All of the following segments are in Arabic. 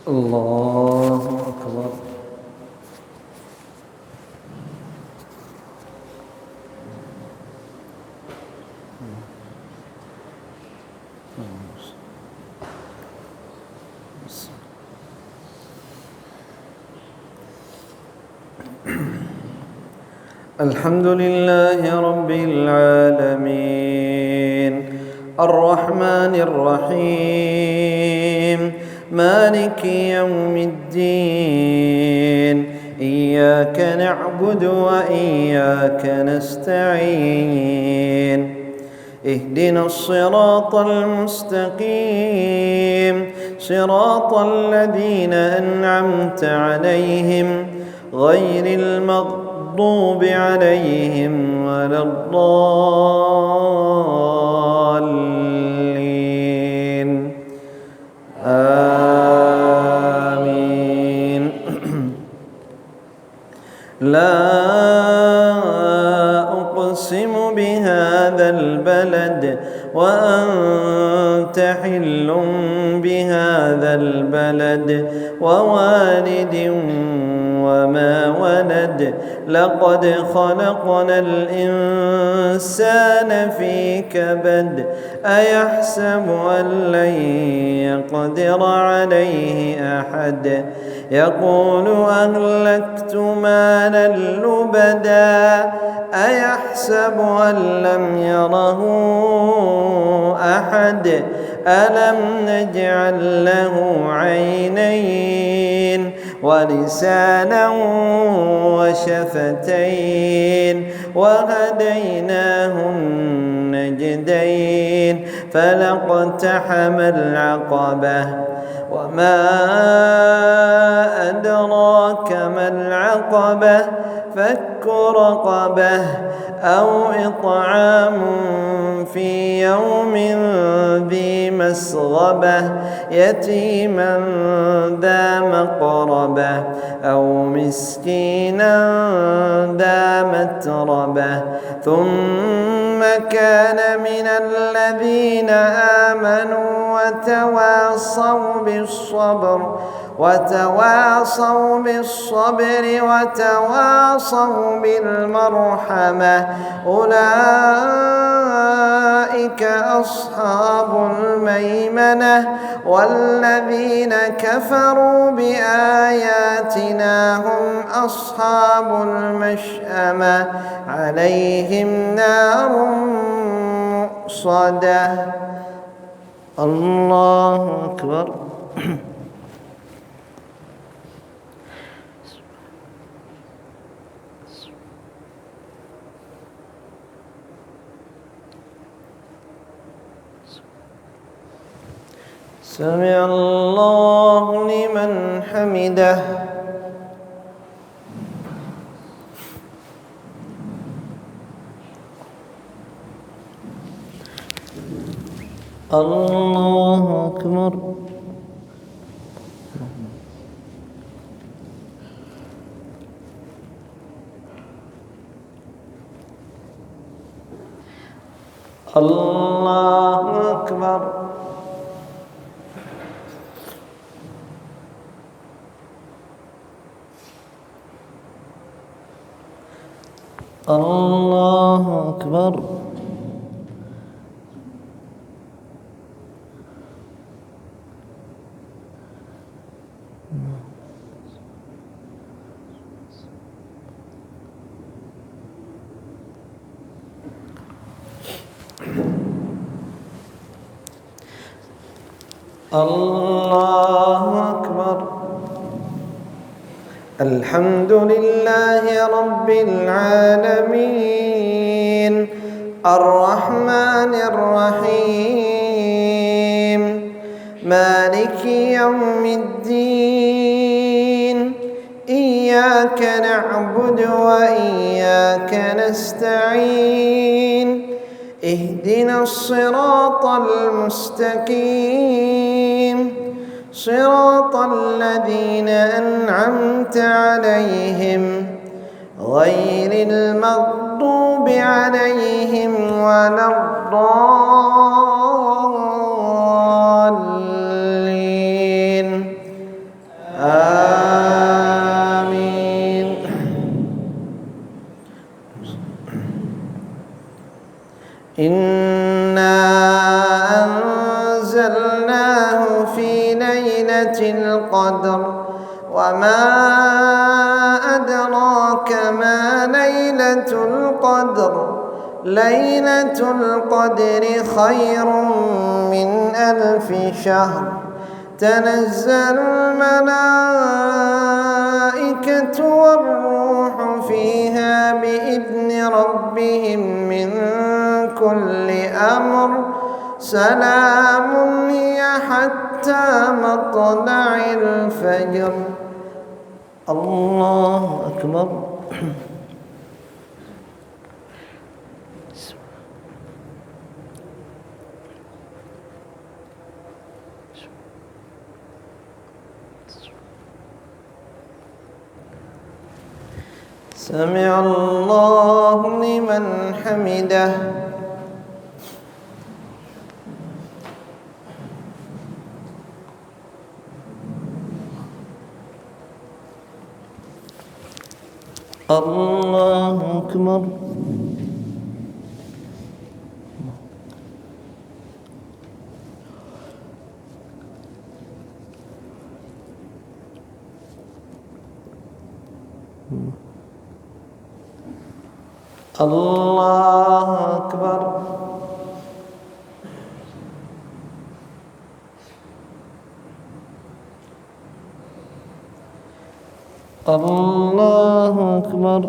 الله أكبر. الحمد لله رب العالمين الرحمن الرحيم مالك يوم الدين إياك نعبد وإياك نستعين اهدنا الصراط المستقيم صراط الذين أنعمت عليهم غير المغضوب عليهم ولا الضالين آمين. لا أقسم بهذا البلد وأنت حل بهذا البلد ووالد وما ولد لقد خلقنا الإنسان في كبد أيحسب أن لن يقدر عليه أحد يقول أهلكت مالا لبدا أيحسب أن لم يره أحد ألم نجعل له عينين ولسانا وشفتين وهديناه النجدين فلاقتحم العقبة وما أدراك ما العقبة فك رقبة أو إطعام في يوم ذي مسغبة يتيما ذا مقربة أو مسكينا ذا متربة ثم كان من الذين آمنوا وتواصوا بالصبر وتواصوا بالمرحمة أولئك أصحاب الميمنة والذين كفروا بآياتنا هم أصحاب المشأمة عليهم نار مؤصدة. الله أكبر. سمع الله لمن حمده. الله أكبر. الله أكبر. الله أكبر. الله أكبر. الحمد لله رب العالمين الرحمن الرحيم مالك يوم الدين إياك نعبد وإياك نستعين اهدنا الصراط المستقيم صراط الذين أنعمت عليهم غير المغضوب عليهم ولا الضالين آمين. إنا أنزلناه في ليلة القدر وما أدراك ما ليلة القدر ليلة القدر خير من 1000 شهر تنزل الملائكة والروح فيها بإذن ربهم من كل أمر سلام هي حتى مطلع الفجر. الله أكبر. سمع الله لمن حمده. الله أكبر. الله أكبر. الله أكبر.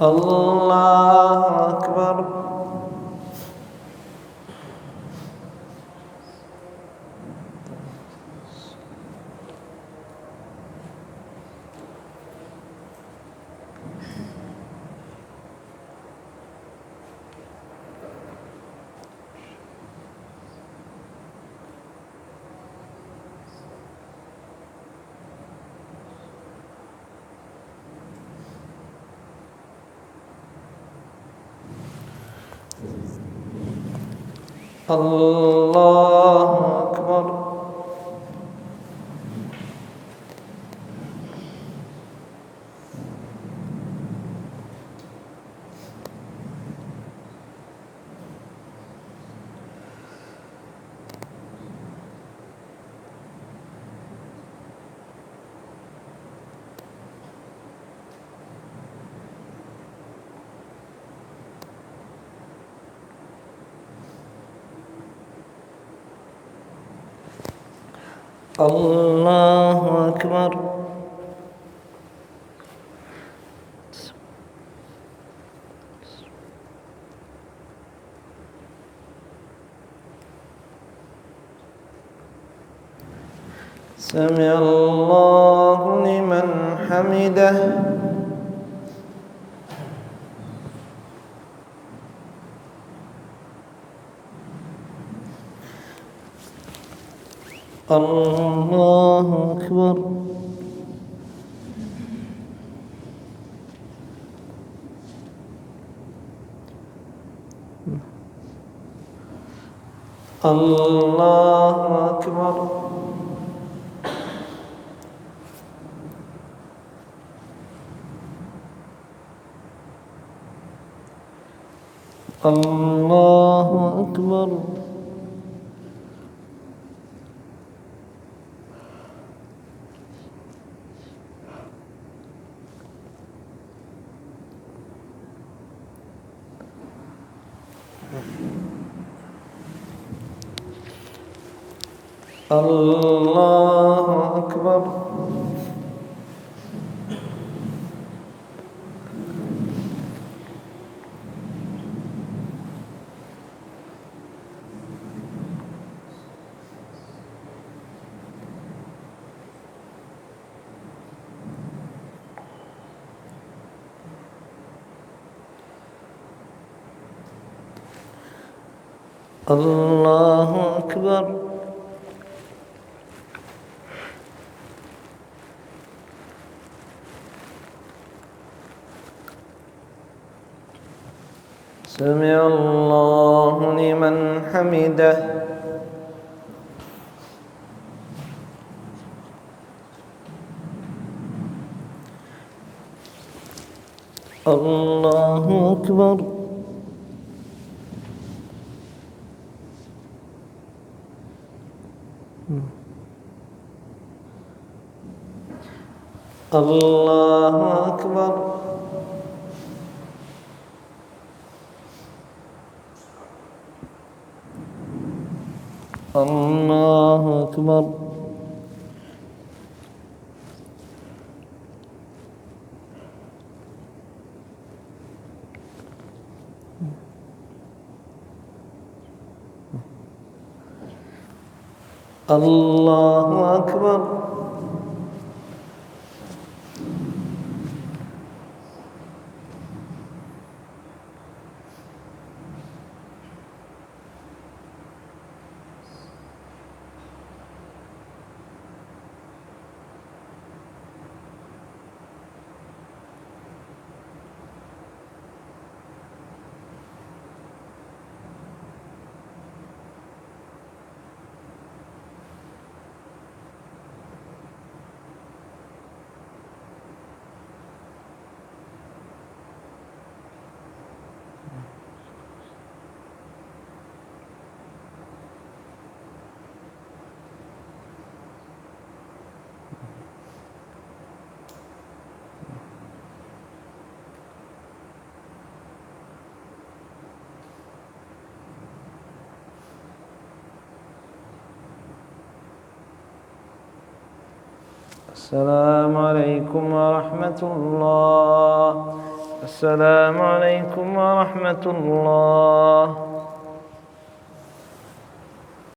الله أكبر. الله أكبر. الله أكبر. سمع الله لمن حمده. الله أكبر. الله أكبر. الله أكبر. الله أكبر. الله أكبر. سمع الله لمن حمده. الله أكبر. الله أكبر. الله أكبر. الله أكبر. السلام عليكم ورحمة الله. السلام عليكم ورحمة الله.